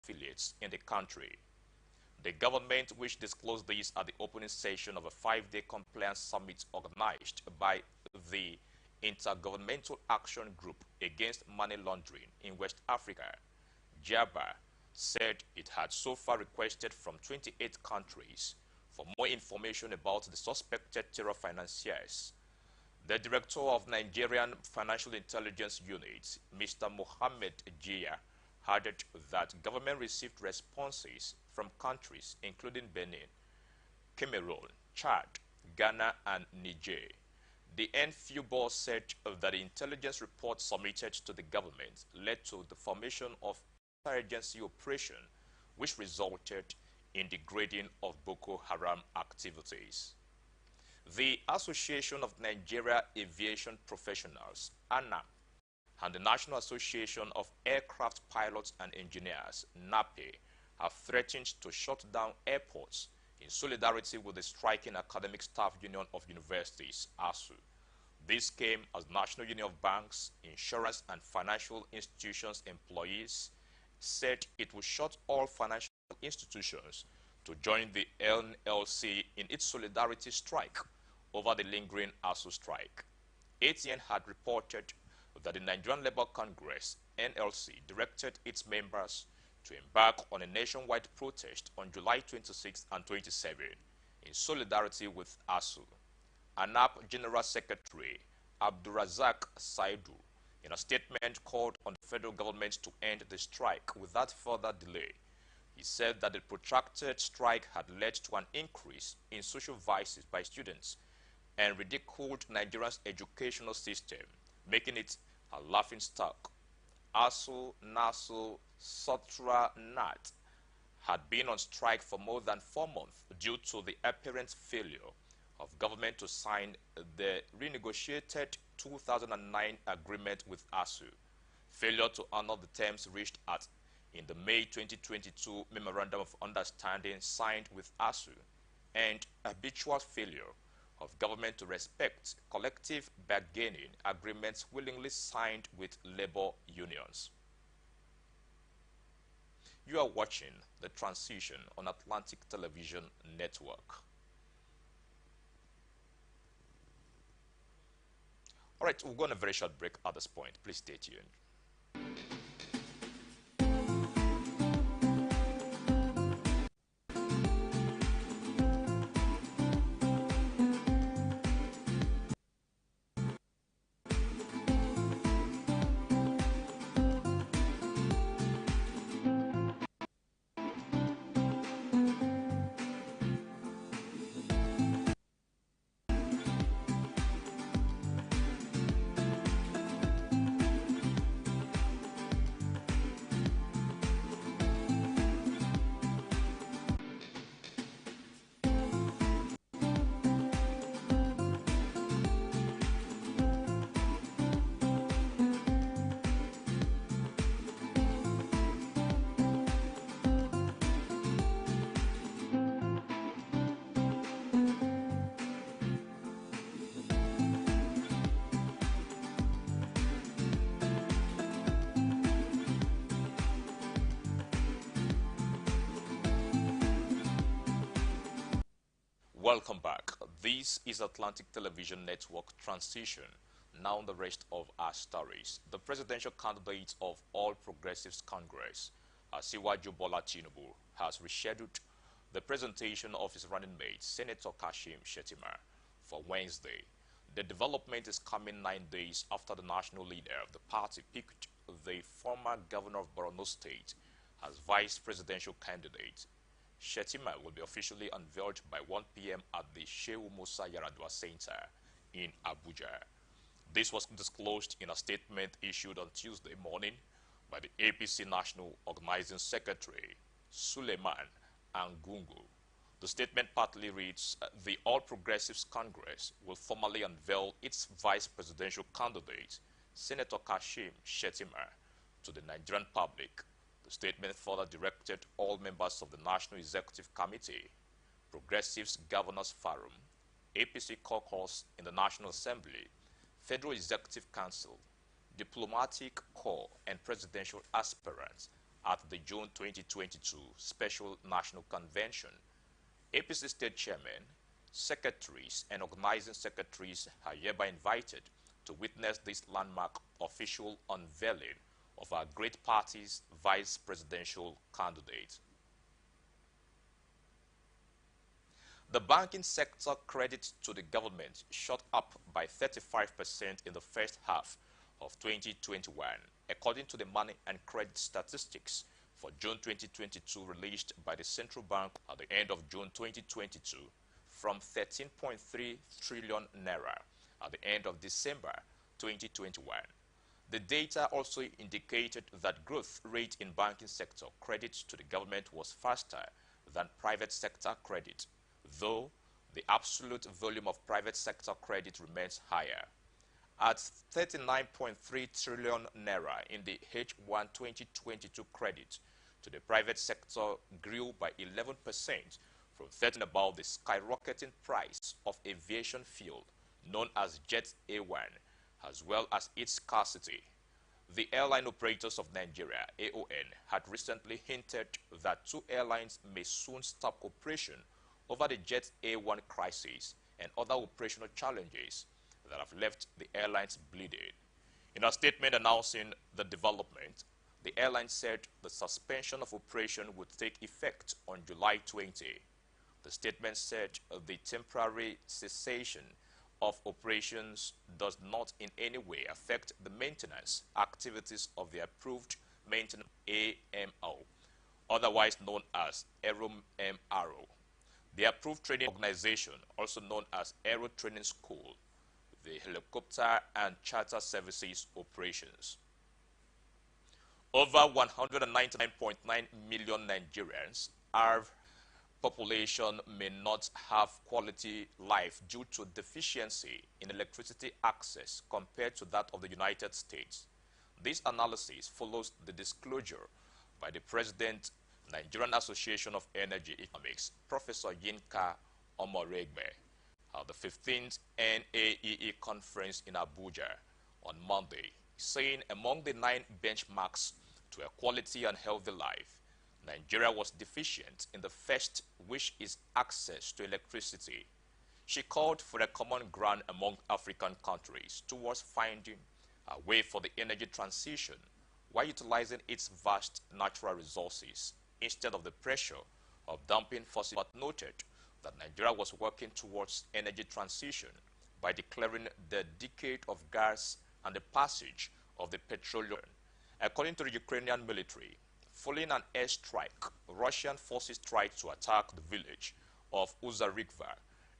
affiliates in the country. The government, which disclosed this at the opening session of a 5-day compliance summit organized by the Intergovernmental Action Group Against Money Laundering in West Africa, JABA, said it had so far requested from 28 countries for more information about the suspected terror financiers. The director of Nigerian Financial Intelligence Unit, Mr. Mohammed Jia, added that government received responses from countries including Benin, Cameroon, Chad, Ghana, and Niger. The NFUBOR said that the intelligence report submitted to the government led to the formation of interagency operation, which resulted in the grading of Boko Haram activities. The Association of Nigeria Aviation Professionals, ANAP, and the National Association of Aircraft Pilots and Engineers, NAPE, have threatened to shut down airports in solidarity with the striking Academic Staff Union of Universities, ASU. This came as National Union of Banks, Insurance and Financial Institutions employees said it would shut all financial institutions to join the NLC in its solidarity strike over the lingering ASU strike. ATN had reported that the Nigerian Labour Congress, NLC, directed its members to embark on a nationwide protest on July 26 and 27 in solidarity with ASU. ANAP General Secretary Abdurazak Saidu, in a statement, called on the federal government to end the strike without further delay. He said that the protracted strike had led to an increase in social vices by students and ridiculed Nigeria's educational system, making it a laughingstock. ASU, NASU, SOTRA, NAT had been on strike for more than 4 months due to the apparent failure of government to sign the renegotiated 2009 agreement with ASU, failure to honor the terms reached in the May 2022 Memorandum of Understanding signed with ASU, and habitual failure of government to respect collective bargaining agreements willingly signed with labor unions. You are watching The Transition on Atlantic Television Network. All right, we'll go on a very short break at this point. Please stay tuned. Welcome back. This is Atlantic Television Network Transition. Now the rest of our stories. The presidential candidate of All Progressives Congress, Asiwaju Bola Tinubu, has rescheduled the presentation of his running mate, Senator Kashim Shettima, for Wednesday. The development is coming 9 days after the national leader of the party picked the former governor of Borno State as vice presidential candidate. Shettima will be officially unveiled by 1 p.m. at the Shehu Musa Yaradua Center in Abuja. This was disclosed in a statement issued on Tuesday morning by the APC National Organizing Secretary, Suleiman Angungu. The statement partly reads, the All Progressives Congress will formally unveil its vice presidential candidate, Senator Kashim Shettima, to the Nigerian public. The statement further directed all members of the National Executive Committee, Progressives Governors Forum, APC caucus in the National Assembly, Federal Executive Council, Diplomatic Corps, and presidential aspirants at the June 2022 Special National Convention. APC State Chairman, secretaries, and organizing secretaries are hereby invited to witness this landmark official unveiling of our great party's vice presidential candidate. The banking sector credit to the government shot up by 35% in the first half of 2021, according to the Money and Credit Statistics for June 2022 released by the Central Bank at the end of June 2022, from 13.3 trillion naira at the end of December 2021. The data also indicated that growth rate in banking sector credit to the government was faster than private sector credit, though the absolute volume of private sector credit remains higher. At 39.3 trillion naira in the H1 2022, credit to the private sector grew by 11% from 13 about the skyrocketing price of aviation fuel known as Jet A1, as well as its scarcity. The Airline Operators of Nigeria, AON, had recently hinted that two airlines may soon stop operation over the Jet A1 crisis and other operational challenges that have left the airlines bleeding. In a statement announcing the development, the airline said the suspension of operation would take effect on July 20. The statement said the temporary cessation of operations does not in any way affect the maintenance activities of the approved maintenance AMO, otherwise known as AeroMRO, the approved training organization, also known as Aero Training School, the helicopter and charter services operations. Over 199.9 million Nigerians have population may not have quality life due to deficiency in electricity access compared to that of the United States. This analysis follows the disclosure by the President, Nigerian Association of Energy Economics, Professor Yinka Omoregbe, at the 15th NAEE conference in Abuja on Monday, saying among the 9 benchmarks to a quality and healthy life, Nigeria was deficient in the first, which is access to electricity. She called for a common ground among African countries towards finding a way for the energy transition while utilizing its vast natural resources instead of the pressure of dumping fossil, but noted that Nigeria was working towards energy transition by declaring the decade of gas and the passage of the petroleum. According to the Ukrainian military, following an airstrike, Russian forces tried to attack the village of Uzarikva,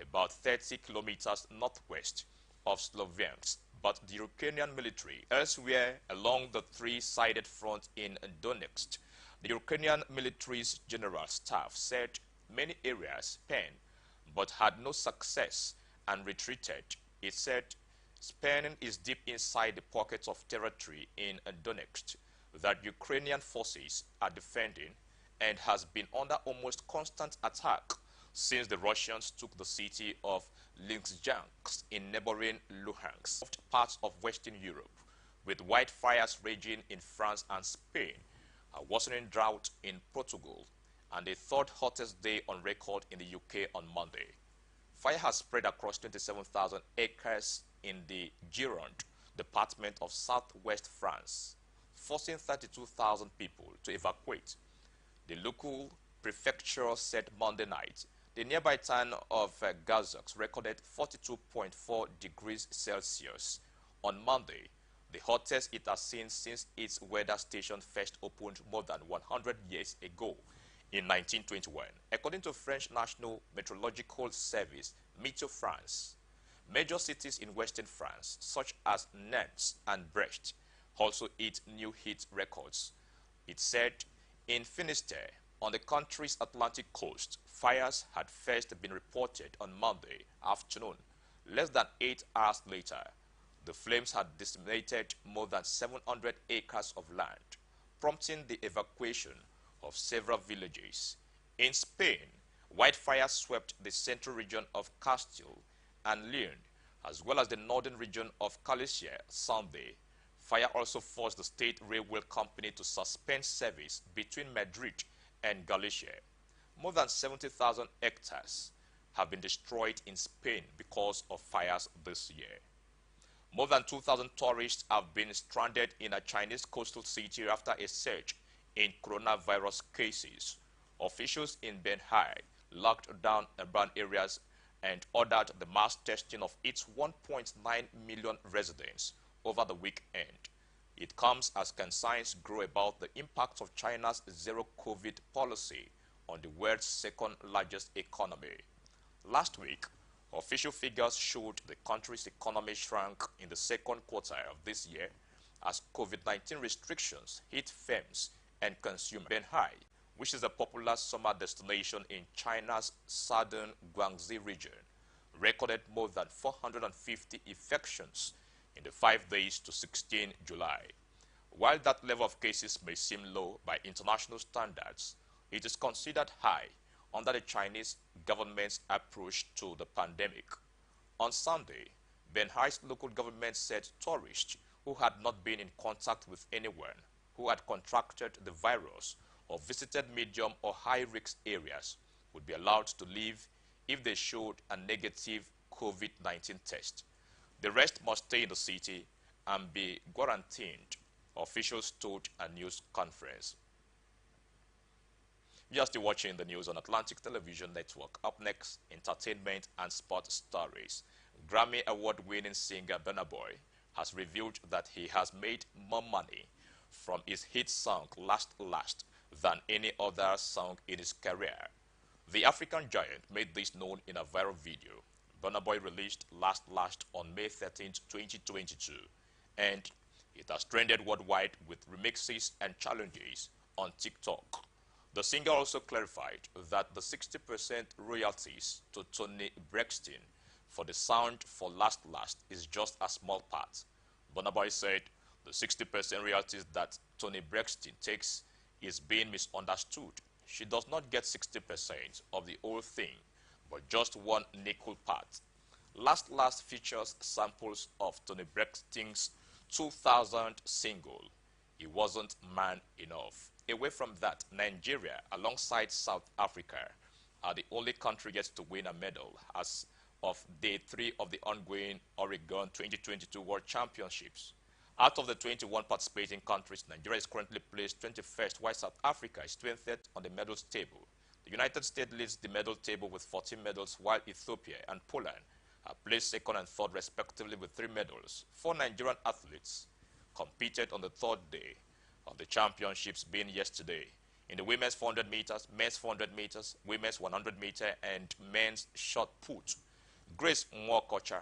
about 30 kilometers northwest of Sloviansk, but the Ukrainian military elsewhere along the three-sided front in Donetsk. The Ukrainian military's general staff said many areas spanned but had no success and retreated. It said Spain is deep inside the pockets of territory in Donetsk that Ukrainian forces are defending and has been under almost constant attack since the Russians took the city of Lysychansk in neighboring Luhansk, parts of Western Europe, with wildfires raging in France and Spain, a worsening drought in Portugal, and the third hottest day on record in the UK on Monday. Fire has spread across 27,000 acres in the Gironde department of southwest France, forcing 32,000 people to evacuate. The local prefecture said Monday night the nearby town of Gazux recorded 42.4 degrees Celsius on Monday, the hottest it has seen since its weather station first opened more than 100 years ago in 1921, according to French National Meteorological Service, Meteo France. Major cities in western France, such as Nantes and Brest, also hit new heat records. It said in Finistère, on the country's Atlantic coast, fires had first been reported on Monday afternoon. Less than 8 hours later, the flames had decimated more than 700 acres of land, prompting the evacuation of several villages. In Spain, wildfires swept the central region of Castile and Leon, as well as the northern region of Galicia Sunday. fire also forced the state railway company to suspend service between Madrid and Galicia. More than 70,000 hectares have been destroyed in Spain because of fires this year. More than 2,000 tourists have been stranded in a Chinese coastal city after a surge in coronavirus cases. Officials in Benhai locked down urban areas and ordered the mass testing of its 1.9 million residents over the weekend. It comes as concerns grow about the impact of China's zero-COVID policy on the world's second largest economy. Last week, official figures showed the country's economy shrank in the second quarter of this year as COVID-19 restrictions hit firms and consumers. Benhai, which is a popular summer destination in China's southern Guangxi region, recorded more than 450 infections in the 5 days to 16 July. While that level of cases may seem low by international standards, it is considered high under the Chinese government's approach to the pandemic. On Sunday, Benhai's local government said tourists who had not been in contact with anyone who had contracted the virus or visited medium or high-risk areas would be allowed to leave if they showed a negative COVID-19 test. The rest must stay in the city and be quarantined, officials told a news conference. You're still watching the news on Atlantic Television Network. Up next, entertainment and sports stories. Grammy Award-winning singer Burna Boy has revealed that he has made more money from his hit song Last Last than any other song in his career. The African giant made this known in a viral video Burna Boy released Last Last on May 13, 2022, and it has trended worldwide with remixes and challenges on TikTok. The singer also clarified that the 60% royalties to Tony Braxton for the sound for Last Last is just a small part. Burna Boy said the 60% royalties that Tony Braxton takes is being misunderstood. She does not get 60% of the whole thing, but just one nickel part. Last Last features samples of Tony Braxton's 2000 single, He Wasn't Man Enough. Away from that, Nigeria, alongside South Africa, are the only country yet to win a medal as of Day 3 of the ongoing Oregon 2022 World Championships. Out of the 21 participating countries, Nigeria is currently placed 21st, while South Africa is 20th on the medals table. The United States leads the medal table with 14 medals, while Ethiopia and Poland are placed second and third respectively with 3 medals. 4 Nigerian athletes competed on the third day of the championships, being yesterday in the women's 400 meters, men's 400 meters, women's 100 meter, and men's shot put. Grace Nwokocha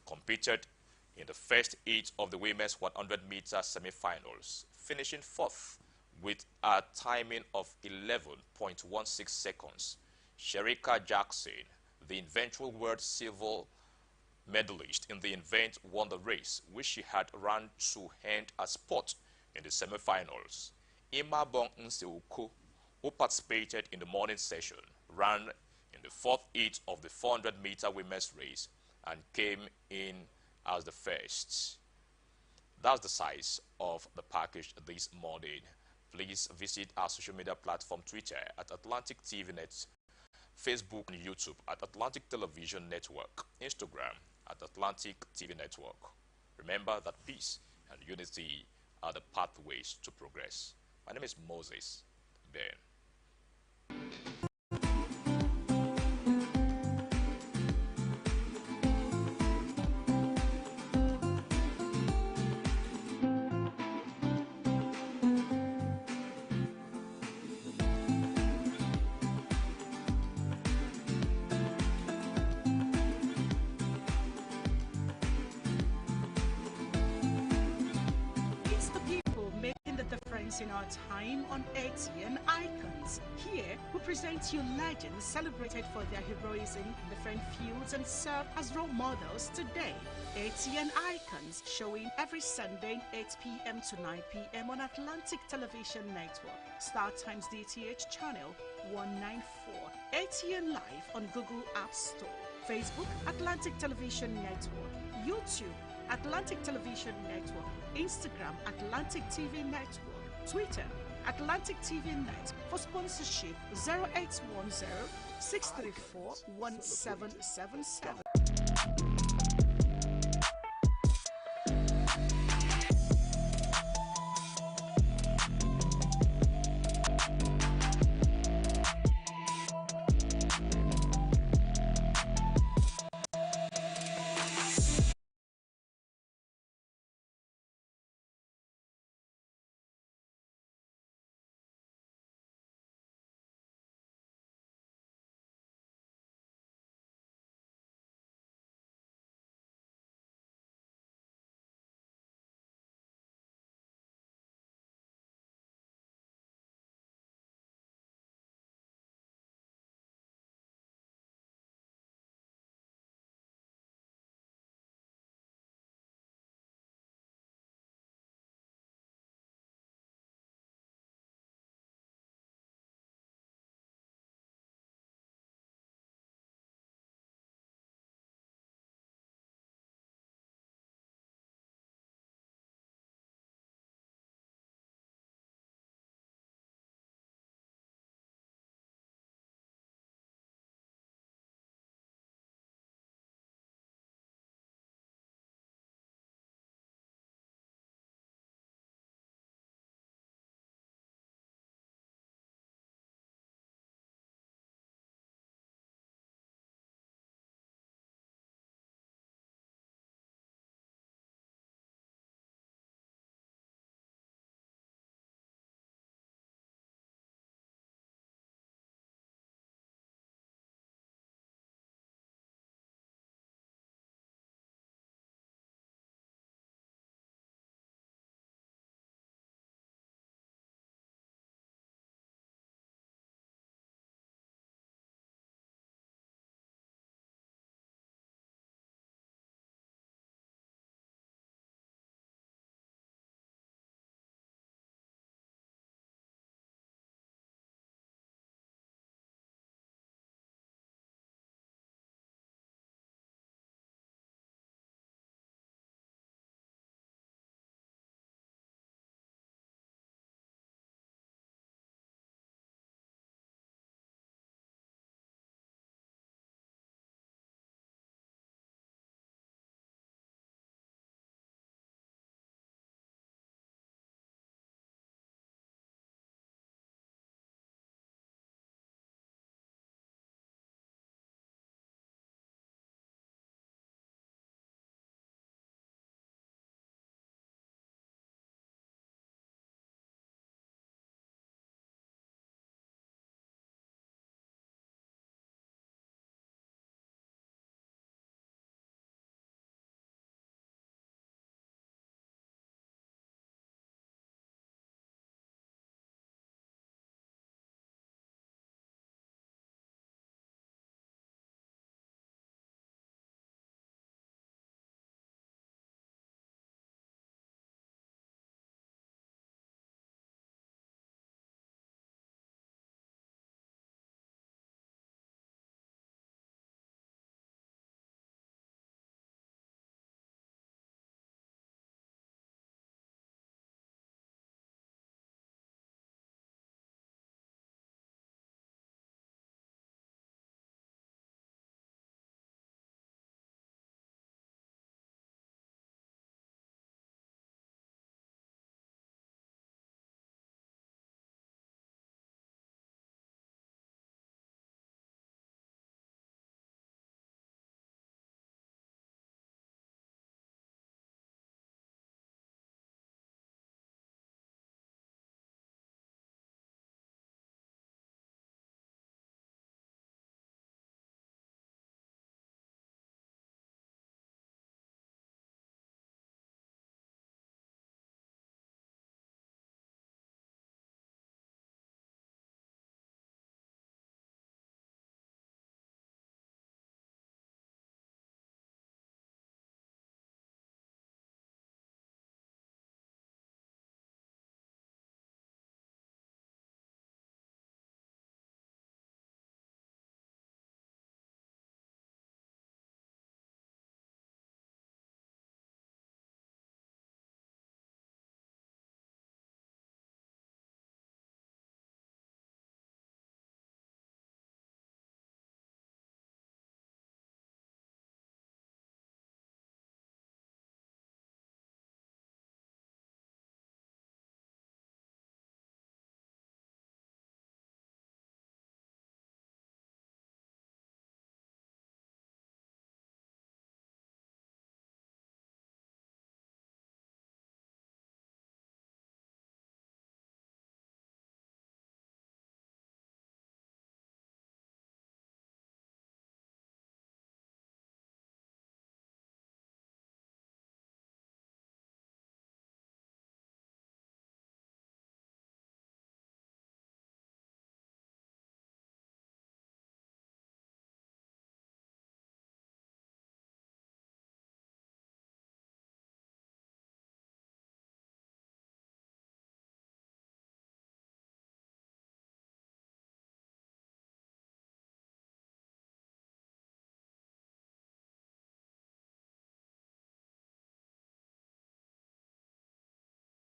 competed in the first 8 of the women's 100 meter semifinals, finishing 4th with a timing of 11.16 seconds. Sherika Jackson, the eventual world silver medalist in the event, won the race, which she had run to hand a spot in the semifinals. Ima Bong Nseuko, who participated in the morning session, ran in the 4th heat of the 400-meter women's race and came in as the first. That's the size of the package this morning. Please visit our social media platform, Twitter at Atlantic TV Net, Facebook and YouTube at Atlantic Television Network, Instagram at Atlantic TV Network. Remember that peace and unity are the pathways to progress. My name is Moses Ben. In our time on ATN Icons. Here, we present you legends celebrated for their heroism in different fields and serve as role models today. ATN Icons, showing every Sunday 8 p.m. to 9 p.m. on Atlantic Television Network, StarTimes DTH channel 194, ATN Live on Google App Store, Facebook Atlantic Television Network, YouTube Atlantic Television Network, Instagram Atlantic TV Network, Twitter Atlantic TV Net. For sponsorship 0810 634 1777.